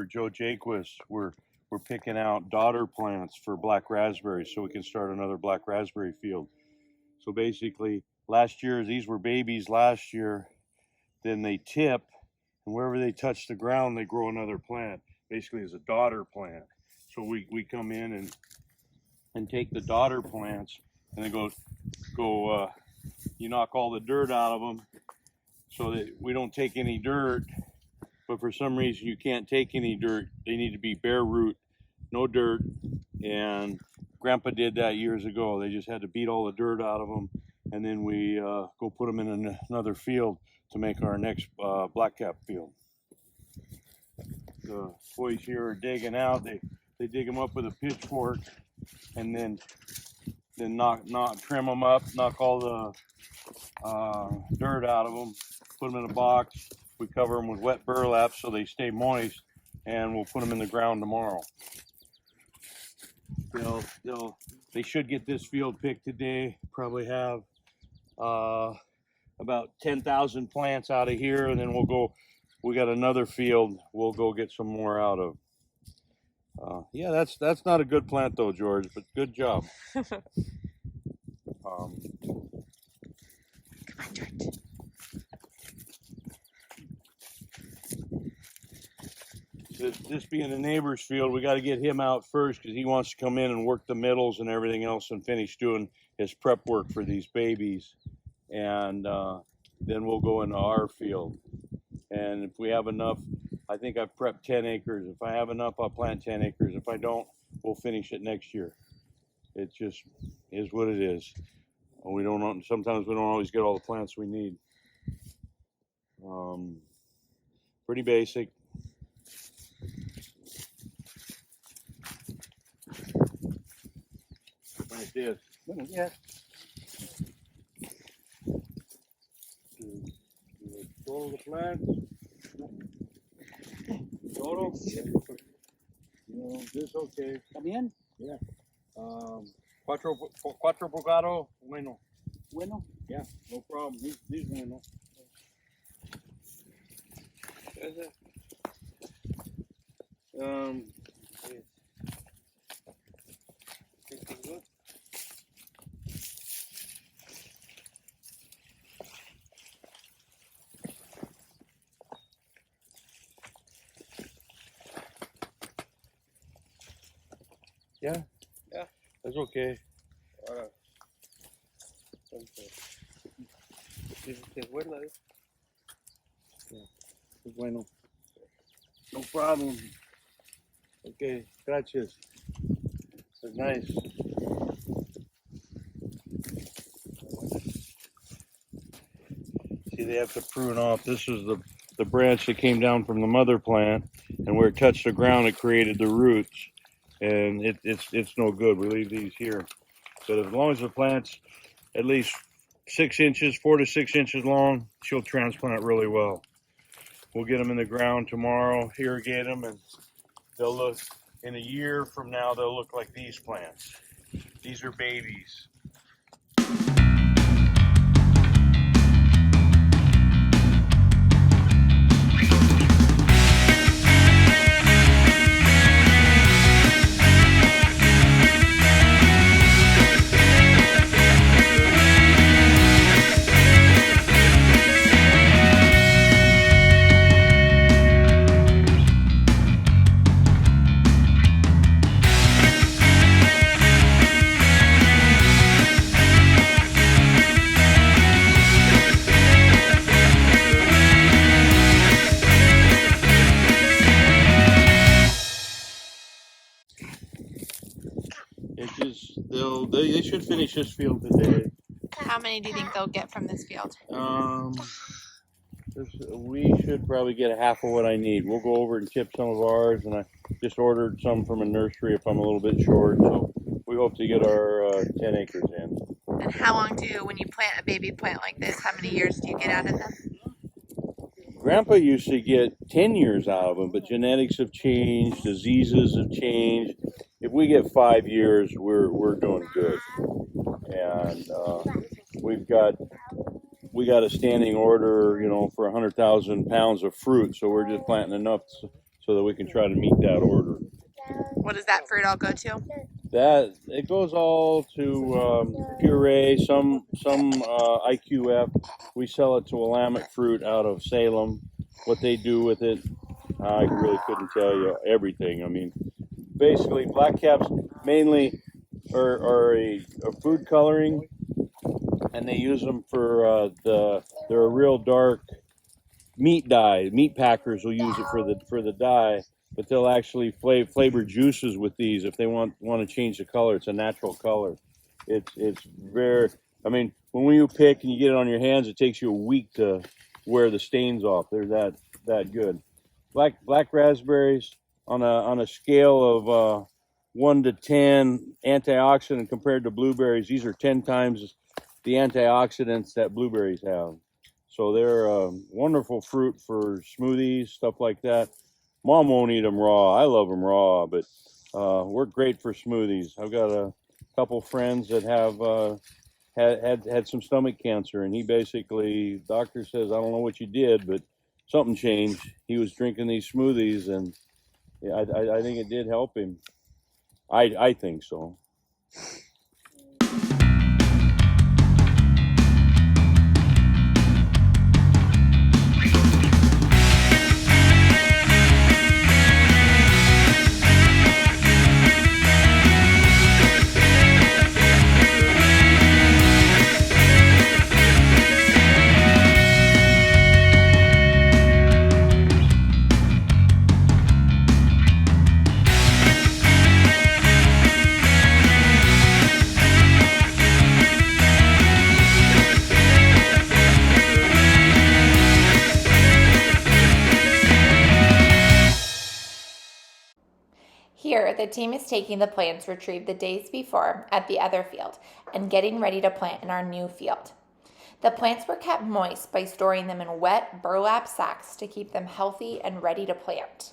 Joe Jaquist. We're picking out daughter plants for black raspberries so we can start another black raspberry field. So basically, last year, these were babies last year, then they tip, and wherever they touch the ground, they grow another plant, basically as a daughter plant. So we come in and take the daughter plants, and then you knock all the dirt out of them so that we don't take any dirt. But for some reason you can't take any dirt. They need to be bare root, no dirt. And Grandpa did that years ago. They just had to beat all the dirt out of them, and then we go put them in another field to make our next blackcap field. The boys here are digging out. They dig them up with a pitchfork, and then trim them up, knock all the dirt out of them, put them in a box. We cover them with wet burlap so they stay moist, and we'll put them in the ground tomorrow. They should get this field picked today. Probably have about 10,000 plants out of here, and then we got another field we'll go get some more out of. Yeah, that's not a good plant though, George, but good job. This being a neighbor's field, we got to get him out first because he wants to come in and work the middles and everything else and finish doing his prep work for these babies. And then we'll go into our field. And if we have enough, I think I've prepped 10 acres. If I have enough, I'll plant 10 acres. If I don't, we'll finish it next year. It just is what it is. Sometimes we don't always get all the plants we need. Pretty basic. Like this. Yeah. Total the plants. Total. This okay. ¿También? Yeah. Cuatro bogado. Bueno. Bueno. Yeah. No problem. These bueno. Yeah, that's okay. Bueno. No problem. Okay, gracias. That's nice. See, they have to prune off. This is the branch that came down from the mother plant, and where it touched the ground, it created the roots. And it's no good. We leave these here. But as long as the plant's at least 4 to 6 inches long, she'll transplant really well. We'll get them in the ground tomorrow, irrigate them, and they'll look, in a year from now, they'll look like these plants. These are babies. They should finish this field today. How many do you think they'll get from this field? We should probably get half of what I need. We'll go over and tip some of ours, and I just ordered some from a nursery if I'm a little bit short. So we hope to get our 10 acres in. And how long when you plant a baby plant like this, how many years do you get out of them? Grandpa used to get 10 years out of them, but genetics have changed, diseases have changed. If we get 5 years, we're doing good. And we got a standing order, for 100,000 pounds of fruit, so we're just planting enough so so that we can try to meet that order. What does that fruit all go to? That it goes all to puree, some IQF. We sell it to Willamette Fruit out of Salem. What they do with it, I really couldn't tell you everything. I mean, basically, Blackcaps mainly are a food coloring, and they use them for they're a real dark meat dye. Meat packers will use it for the dye, but they'll actually flavor juices with these if they want to change the color. It's a natural color. It's very. I mean, when you pick and you get it on your hands, it takes you a week to wear the stains off. They're that good. Black raspberries on a scale of 1 to 10 antioxidant compared to blueberries. These are 10 times the antioxidants that blueberries have. So they're a wonderful fruit for smoothies, stuff like that. Mom won't eat them raw. I love them raw, but work great for smoothies. I've got a couple friends that have had some stomach cancer, and he basically, doctor says, I don't know what you did, but something changed. He was drinking these smoothies, and yeah, I think it did help him. I think so. Here, the team is taking the plants retrieved the days before at the other field and getting ready to plant in our new field. The plants were kept moist by storing them in wet burlap sacks to keep them healthy and ready to plant.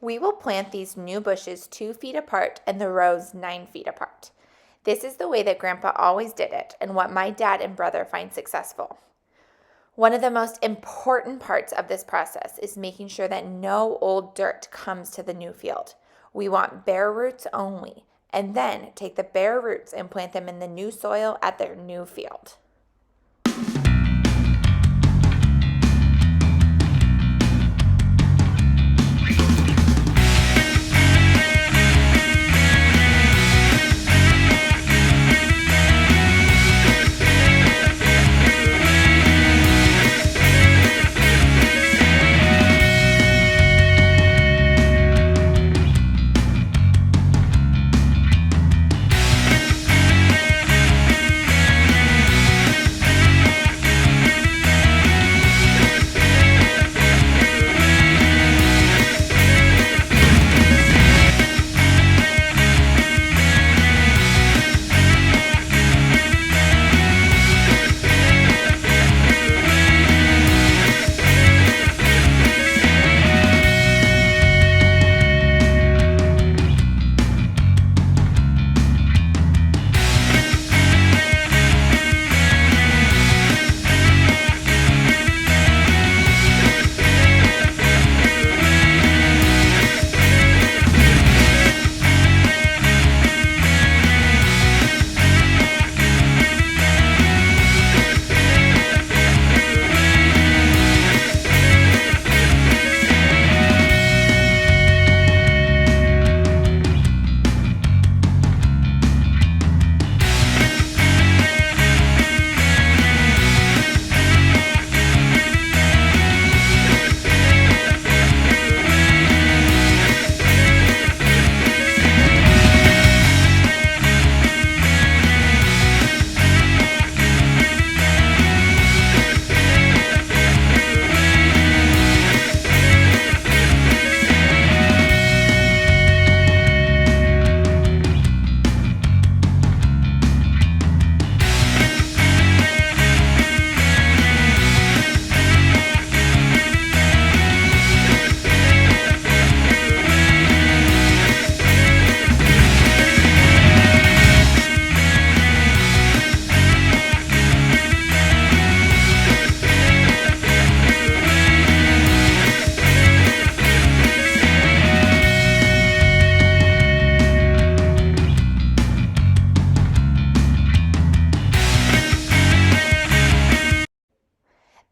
We will plant these new bushes 2 feet apart and the rows 9 feet apart. This is the way that Grandpa always did it and what my dad and brother find successful. One of the most important parts of this process is making sure that no old dirt comes to the new field. We want bare roots only, and then take the bare roots and plant them in the new soil at their new field.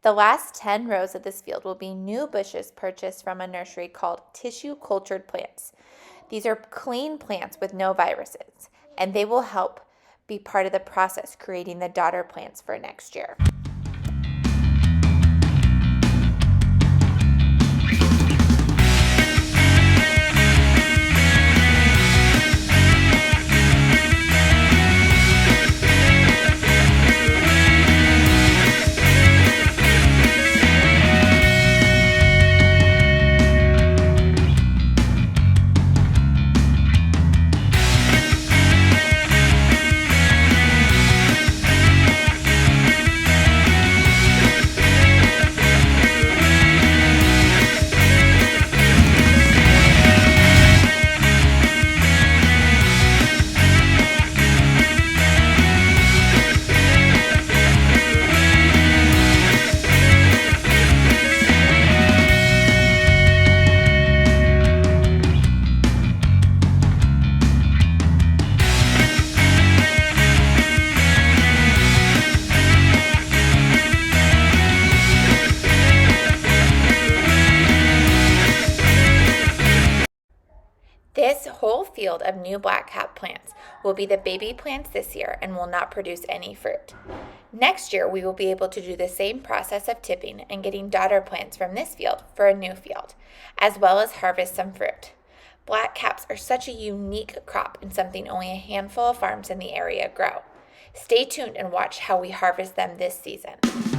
The last 10 rows of this field will be new bushes purchased from a nursery called tissue cultured plants. These are clean plants with no viruses, and they will help be part of the process creating the daughter plants for next year. This whole field of new blackcap plants will be the baby plants this year and will not produce any fruit. Next year, we will be able to do the same process of tipping and getting daughter plants from this field for a new field, as well as harvest some fruit. Blackcaps are such a unique crop and something only a handful of farms in the area grow. Stay tuned and watch how we harvest them this season.